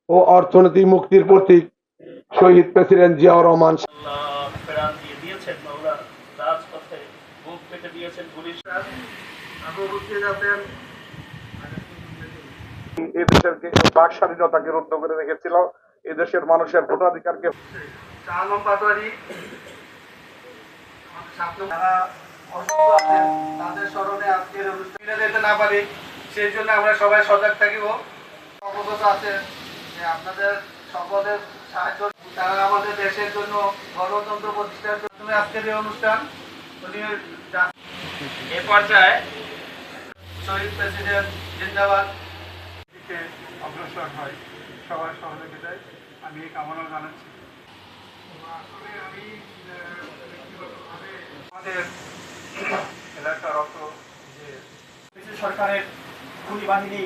ও অর্থনৈতিক মুক্তির প্রতীক শহীদ প্রেসিডেন্ট জিয়াউর রহমান প্রাণ দিয়ে দিয়েছেন, মাওলা রাজপথে বুক পেতে দিয়েছেন পুলিশ। এদেশের বাক স্বাধীনতাকে রুদ্ধ করে রেখেছিল, এদেশের মানুষের ভোটাধিকারকে। তাদের স্মরণে আজকের অনুষ্ঠানে যেতে না পারি, সেই জন্য আমরা সবাই সজাগ থাকিব। অবগত আছে যে আপনাদের সকলের সাহায্য, তারা আমাদের দেশের জন্য গণতন্ত্র প্রতিষ্ঠার জন্য আজকের এই অনুষ্ঠান। এ পর্যায়ে শহীদ প্রেসিডেন্ট জিন্দাবাদ দিকে অগ্রসর হয়, সবার সহযোগিতায় আমি এই কামনা জানাচ্ছি। আসলে আমি ব্যক্তিগতভাবে আমাদের এলাকার অত যে সরকারের খুনি বাহিনী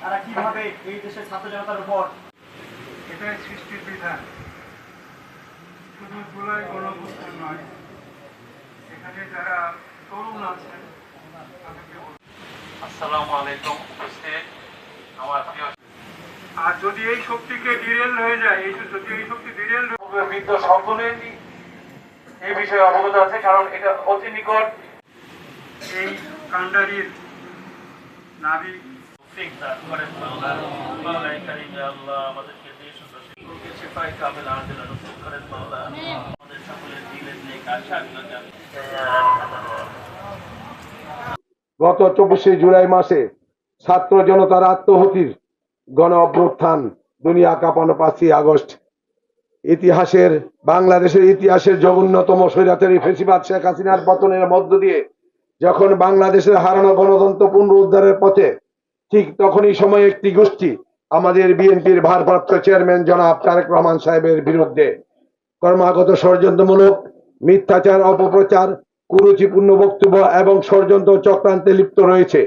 তারা কিভাবে এই দেশের ছাত্র জনতার উপর, এটাই সৃষ্টির বিধান। শুধু জুলাই গণঅভ্যুত্থান নয়, এখানে যারা তরুণ আছেন তাদেরকে আসসালামু আলাইকুম। আমার প্রিয়, আর যদি এই শক্তিকে ডিরেল হয়ে যায়, যদি এই শক্তি ডিরেল বৃদ্ধ সকলেই এই বিষয়ে অবগত আছে, কারণ এটা অতি নিকট। এই কান্ডারির নারী আমাদেরকে দেশ ও দেশের সেপাই কাবেল আর্জেনা নসিব করেন মাওলা। আমাদের সকলের দিলের নেক আশাগুলোকে আমি গত 24শে জুলাই মাসে ছাত্র জনতার আত্মহতির গণ অভ্যুত্থান, দুনিয়া কাঁপানো 5ই আগস্ট বাংলাদেশের ইতিহাসের জঘন্যতম স্বৈরাচারী ফ্যাসিবাদ শেখ হাসিনার পতনের মধ্য দিয়ে যখন বাংলাদেশের হারানো গণতন্ত্র পুনরুদ্ধারের পথে, ঠিক তখনই সময়ে একটি গোষ্ঠী আমাদের বিএনপির ভারপ্রাপ্ত চেয়ারম্যান জনাব তারেক রহমান সাহেবের বিরুদ্ধে ক্রমাগত ষড়যন্ত্রমূলক মিথ্যাচার, অপপ্রচার, কুরুচিপূর্ণ বক্তব্য এবং ষড়যন্ত্র চক্রান্তে লিপ্ত রয়েছে।